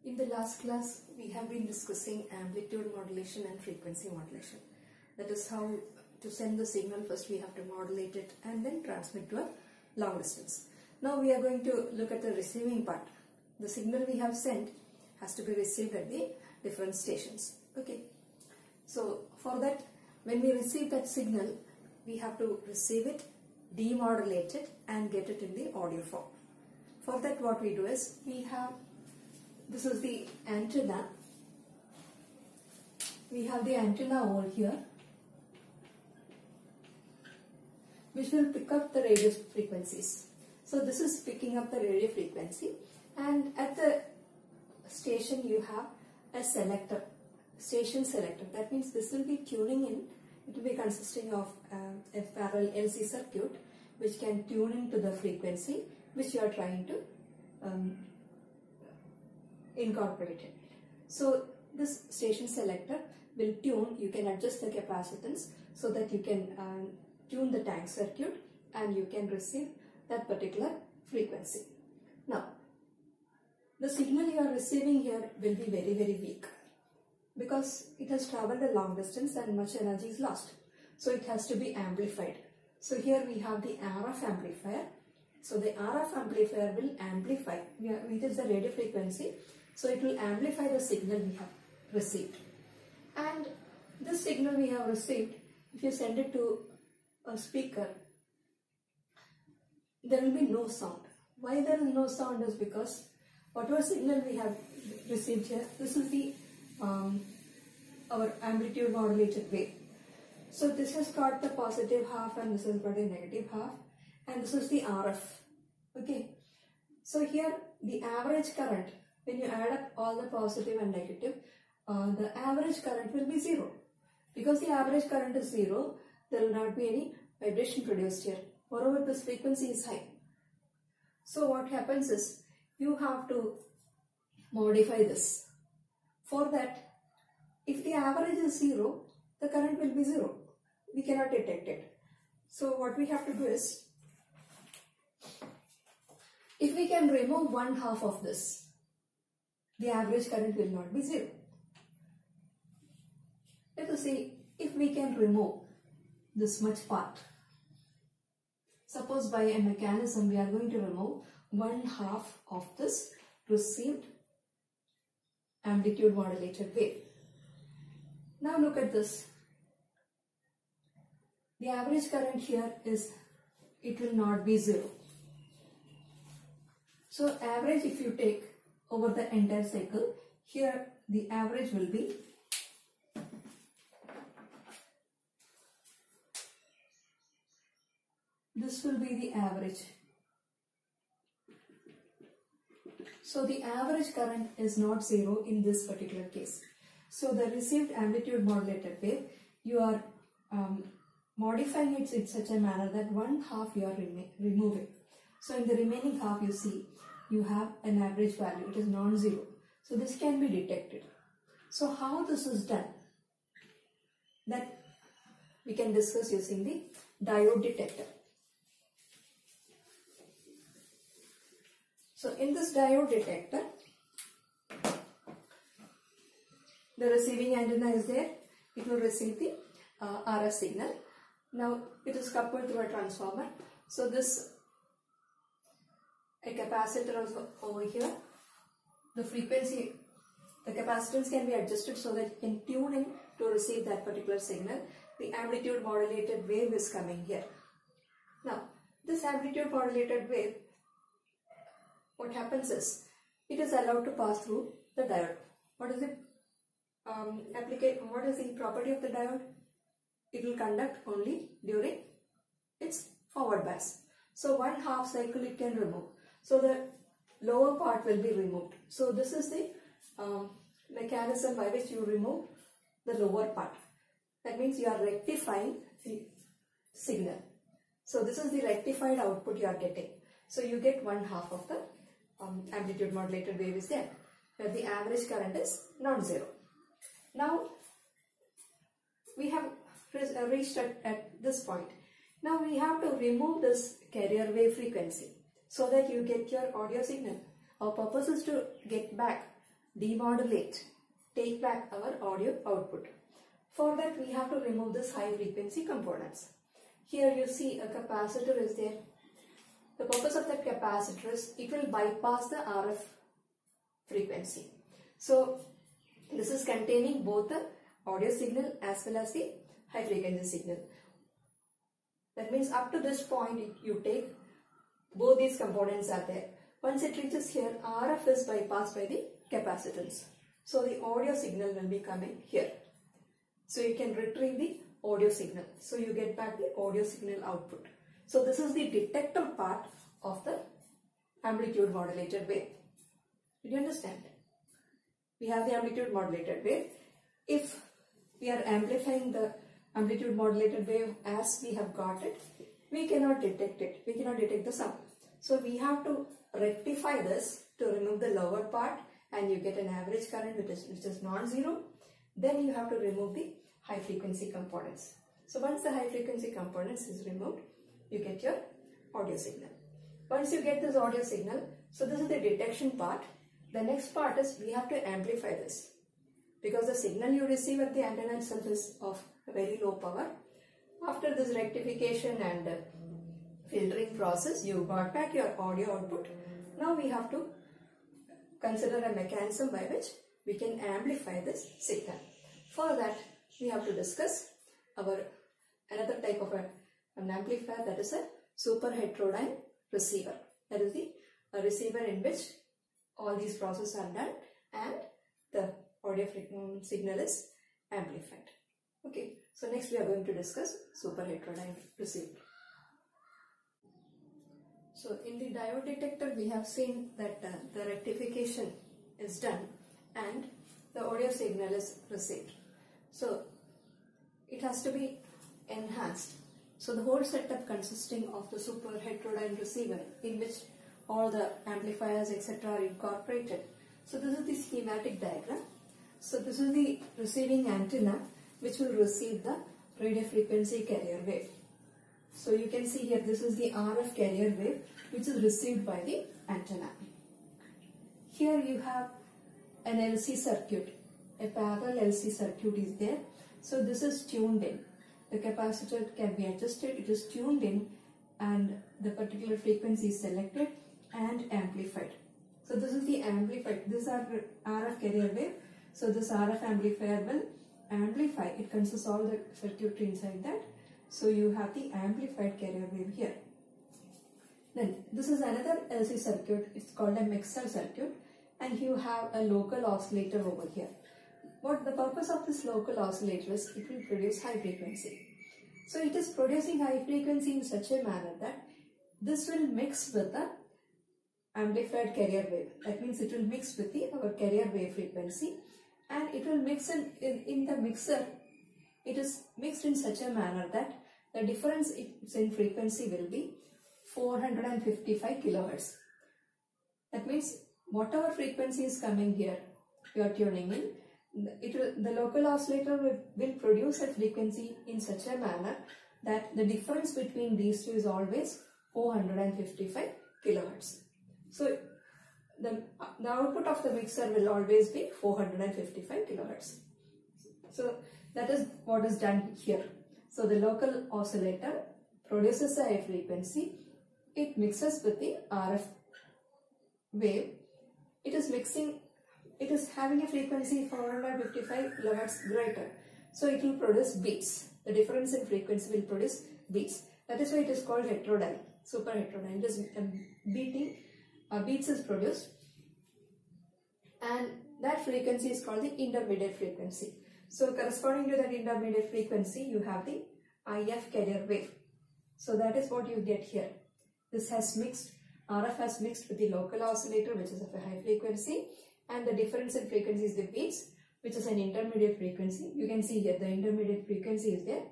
In the last class, we have been discussing amplitude modulation and frequency modulation. That is how to send the signal. First we have to modulate it and then transmit to a long distance. Now we are going to look at the receiving part. The signal we have sent has to be received at the different stations. Okay. So for that, when we receive that signal, we have to receive it, demodulate it and get it in the audio form. For that, what we do is, this is the antenna. We have the antenna over here, which will pick up the radio frequencies. So this is picking up the radio frequency, and at the station you have a selector, station selector. That means this will be tuning in. It will be consisting of a parallel LC circuit which can tune into the frequency which you are trying to incorporate it. So this station selector will tune. You can adjust the capacitance so that you can tune the tank circuit and you can receive that particular frequency. Now, the signal you are receiving here will be very, very weak because it has traveled a long distance and much energy is lost. So it has to be amplified. So here we have the RF amplifier. So the RF amplifier will amplify, which is the radio frequency. So it will amplify the signal we have received. And this signal we have received, if you send it to a speaker, there will be no sound. Why there is no sound is because whatever signal we have received here, this is the our amplitude modulated wave. So this has got the positive half and this has got a negative half, and this is the RF. Okay. So here the average current, when you add up all the positive and negative, the average current will be 0. Because the average current is 0, there will not be any vibration produced here. Moreover, this frequency is high. So what happens is, you have to modify this. For that, if the average is 0, the current will be 0. We cannot detect it. So what we have to do is, if we can remove one half of this, the average current will not be 0. Let us see if we can remove this much part. Suppose by a mechanism we are going to remove one half of this received amplitude modulated wave. Now look at this. The average current here is, it will not be 0. So average, if you take over the entire cycle, here the average will be this will be the average. So the average current is not 0 in this particular case. So the received amplitude modulated wave, you are modifying it in such a manner that one half you are removing. So in the remaining half, you see you have an average value. It is non-zero. So this can be detected. So how this is done, that we can discuss using the diode detector. So in this diode detector, the receiving antenna is there. It will receive the RF signal. Now it is coupled to a transformer. So this, a capacitor is over here. The frequency, the capacitance can be adjusted so that you can tune in to receive that particular signal. The amplitude modulated wave is coming here. Now this amplitude modulated wave, what happens is, it is allowed to pass through the diode. What is it? What is the property of the diode? It will conduct only during its forward bias. So one half cycle it can remove. So the lower part will be removed. So this is the mechanism by which you remove the lower part. That means you are rectifying the signal. So this is the rectified output you are getting. So you get one half of the amplitude modulated wave is there, where the average current is non-zero. Now we have reached at this point. Now we have to remove this carrier wave frequency so that you get your audio signal. Our purpose is to get back demodulate, take back our audio output. For that we have to remove this high frequency components. Here you see a capacitor is there. The purpose of that capacitor is it will bypass the RF frequency. So this is containing both the audio signal as well as the high frequency signal. That means up to this point you take both these components are there. Once it reaches here, RF is bypassed by the capacitance. So the audio signal will be coming here. So you can retrieve the audio signal. So you get back the audio signal output. So this is the detector part of the amplitude modulated wave. Did you understand? We have the amplitude modulated wave. If we are amplifying the amplitude modulated wave as we have got it, we cannot detect it. We cannot detect the sound. So we have to rectify this to remove the lower part and you get an average current which is non-zero. Then you have to remove the high frequency components. So once the high frequency components is removed, you get your audio signal. Once you get this audio signal, so this is the detection part. The next part is we have to amplify this. Because the signal you receive at the antenna itself is of very low power. After this rectification and filtering process, you got back your audio output. Now we have to consider a mechanism by which we can amplify this signal. For that, we have to discuss another type of an amplifier, that is a super heterodyne receiver. That is a receiver in which all these processes are done and the audio signal is amplified. Okay, so next we are going to discuss super heterodyne receiver. So in the diode detector we have seen that the rectification is done and the audio signal is received. So it has to be enhanced. So the whole setup consisting of the super heterodyne receiver in which all the amplifiers etc. are incorporated. So this is the schematic diagram. So this is the receiving antenna which will receive the radio frequency carrier wave. So you can see here this is the RF carrier wave which is received by the antenna. Here you have an LC circuit, a parallel LC circuit is there. So this is tuned in. The capacitor can be adjusted, it is tuned in and the particular frequency is selected and amplified. So this is the amplified, this is our RF carrier wave. So this RF amplifier will amplify, it consists all the circuitry inside that. So you have the amplified carrier wave here. Then this is another LC circuit, it's called a mixer circuit and you have a local oscillator over here. What the purpose of this local oscillator is, it will produce high frequency. So it is producing high frequency in such a manner that this will mix with the amplified carrier wave. That means it will mix with our carrier wave frequency and it will mix in the mixer. It is mixed in such a manner that the difference in frequency will be 455 kilohertz. That means whatever frequency is coming here, you are tuning in, the local oscillator will produce a frequency in such a manner that the difference between these two is always 455 kilohertz. So the output of the mixer will always be 455 kilohertz. So that is what is done here. So the local oscillator produces a high frequency, it mixes with the RF wave, it is having a frequency 455 kilohertz greater. So it will produce beats. The difference in frequency will produce beats. That is why it is called heterodyne, super heterodyne. It is beats is produced and that frequency is called the intermediate frequency. So corresponding to that intermediate frequency, you have the IF carrier wave. So that is what you get here. This has mixed, RF has mixed with the local oscillator which is of a high frequency and the difference in frequency is the beats which is an intermediate frequency. You can see here the intermediate frequency is there.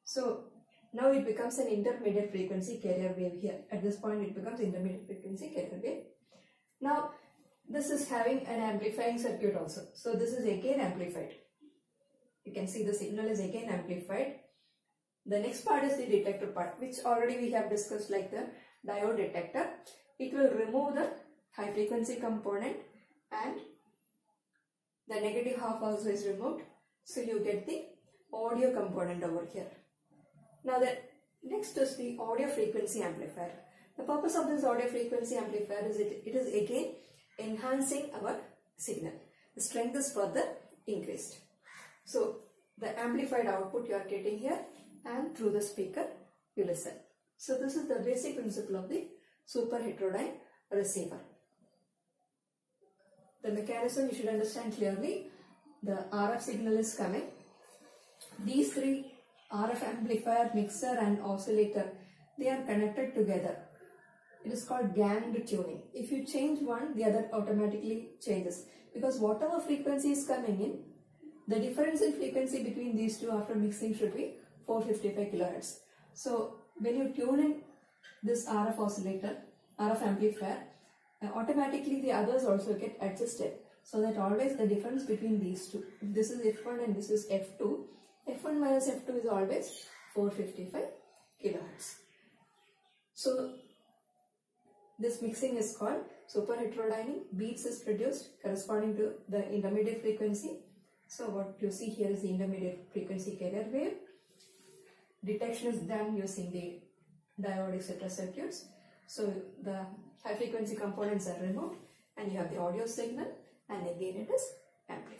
So now it becomes an intermediate frequency carrier wave here. At this point it becomes intermediate frequency carrier wave. Now this is having an amplifying circuit also. So this is again amplified. You can see the signal is again amplified. The next part is the detector part, which already we have discussed, like the diode detector. It will remove the high frequency component and The negative half also is removed. So you get the audio component over here. Now the next is the audio frequency amplifier. The purpose of this audio frequency amplifier is it is again enhancing our signal. The strength is further increased. So the amplified output you are getting here, and through the speaker you listen. So this is the basic principle of the super heterodyne receiver. The mechanism you should understand clearly. The RF signal is coming. These three, RF amplifier, mixer and oscillator, they are connected together. It is called ganged tuning. If you change one, the other automatically changes. Because whatever frequency is coming in, the difference in frequency between these two after mixing should be 455 kHz. So when you tune in this RF oscillator, RF amplifier, automatically the others also get adjusted. So that always the difference between these two, if this is F1 and this is F2, F1 minus F2 is always 455 kHz. So this mixing is called super heterodyning. Beats is produced corresponding to the intermediate frequency. So what you see here is the intermediate frequency carrier wave. Detection is done using the diode etc. circuits. So the high frequency components are removed and you have the audio signal, and again it is amplified.